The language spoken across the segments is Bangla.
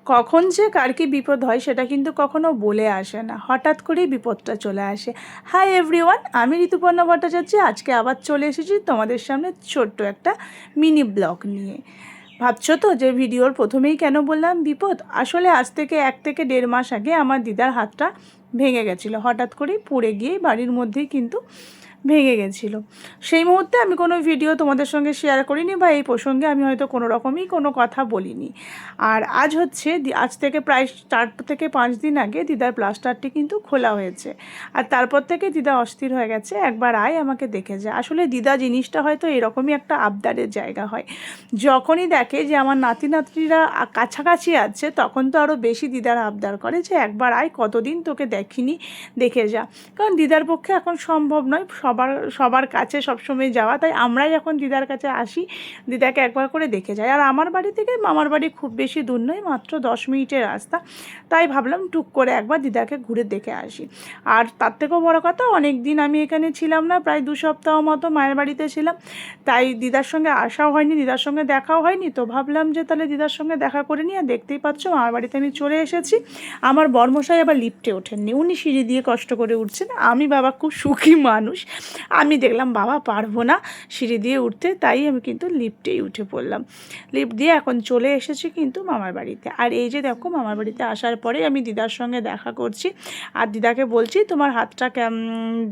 কখন যে কার কি বিপদ হয় সেটা কিন্তু কখনো বলে আসে না, হঠাৎ করেই বিপদটা চলে আসে। হাই এভরিওয়ান, আমি ঋতুপর্ণা ভট্টাচার্য। আজকে আবার চলে এসেছি তোমাদের সামনে ছোট্ট একটা মিনি ব্লগ নিয়ে। ভাবছো তো যে ভিডিওর প্রথমেই কেন বললাম বিপদ? আসলে আজ থেকে 1 থেকে 1.5 মাস আগে আমার দিদার হাতটা ভেঙে গেছিলো, হঠাৎ করেই পড়ে গিয়ে বাড়ির মধ্যেই কিন্তু ভেঙে গেছিলো। সেই মুহূর্তে আমি কোনো ভিডিও তোমাদের সঙ্গে শেয়ার করিনি বা এই প্রসঙ্গে আমি হয়তো কোনো রকমই কোনো কথা বলিনি। আর আজ হচ্ছে আজ থেকে প্রায় 4 থেকে 5 দিন আগে দিদার প্লাস্টারটি কিন্তু খোলা হয়েছে। আর তারপর থেকে দিদা অস্থির হয়ে গেছে, একবার আয় আমাকে দেখে যা। আসলে দিদা জিনিসটা হয়তো এরকমই একটা আবদারের জায়গা হয়। যখনই দেখে যে আমার নাতি নাতনিরা কাছাকাছি আছে, তখন তো আরও বেশি দিদার আবদার করে যে একবার আয়, কতদিন তোকে দেখিনি, দেখে যা। কারণ দিদার পক্ষে এখন সম্ভব নয় সবার কাছে সবসময় যাওয়া, তাই আমরাই এখন দিদার কাছে আসি, দিদাকে একবার করে দেখে যাই। আর আমার বাড়ি থেকে মামার বাড়ি খুব বেশি দূর নয়, মাত্র 10 মিনিটের রাস্তা। তাই ভাবলাম টুক করে একবার দিদাকে ঘুরে দেখে আসি। আর তার থেকেও বড় কথা, অনেক দিন আমি এখানে ছিলাম না, প্রায় 2 সপ্তাহ মতো মায়ের বাড়িতে ছিলাম। তাই দিদার সঙ্গে আসাও হয়নি, দিদার সঙ্গে দেখাও হয়নি। তো ভাবলাম যে তাহলে দিদার সঙ্গে দেখা করে নিই। আর দেখতেই পাচ্ছ মামার বাড়িতে আমি চলে এসেছি। আমার বর্মশাই আবার লিফটে ওঠেননি, উনি সিঁড়ি দিয়ে কষ্ট করে উঠছেন। আমি বাবা খুব সুখী মানুষ, আমি দেখলাম বাবা পারবো না সিঁড়ি দিয়ে উঠতে, তাই আমি কিন্তু লিফটেই উঠে পড়লাম। লিফট দিয়ে এখন চলে এসেছি কিন্তু মামার বাড়িতে। আর এই যে দেখো, মামার বাড়িতে আসার পরে আমি দিদার সঙ্গে দেখা করছি। আর দিদাকে বলছি তোমার হাতটা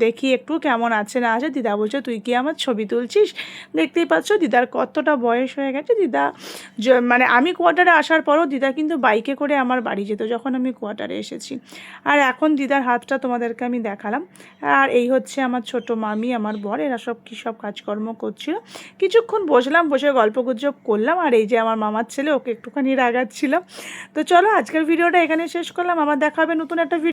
দেখি একটু কেমন আছে না আছে। দিদা বলছে তুই কি আমার ছবি তুলছিস? দেখতেই পাচ্ছ দিদার কতটা বয়স হয়ে গেছে। দিদা মানে আমি কোয়ার্টারে আসার পরও দিদা কিন্তু বাইকে করে আমার বাড়ি যেত যখন আমি কোয়ার্টারে এসেছি। আর এখন দিদার হাতটা তোমাদেরকে আমি দেখালাম। আর এই হচ্ছে আমার ছোট মামি, আমার বর, এরা সব কী সব কাজকর্ম করছিল। কিছুক্ষণ বসলাম, বসে গল্পগুজব করলাম। আর এই যে আমার মামার ছেলে, ওকে একটুখানি রাগাচ্ছিলাম। তো চলো আজকের ভিডিওটা এখানে শেষ করলাম, আবার দেখা হবে নতুন একটা ভিডিও।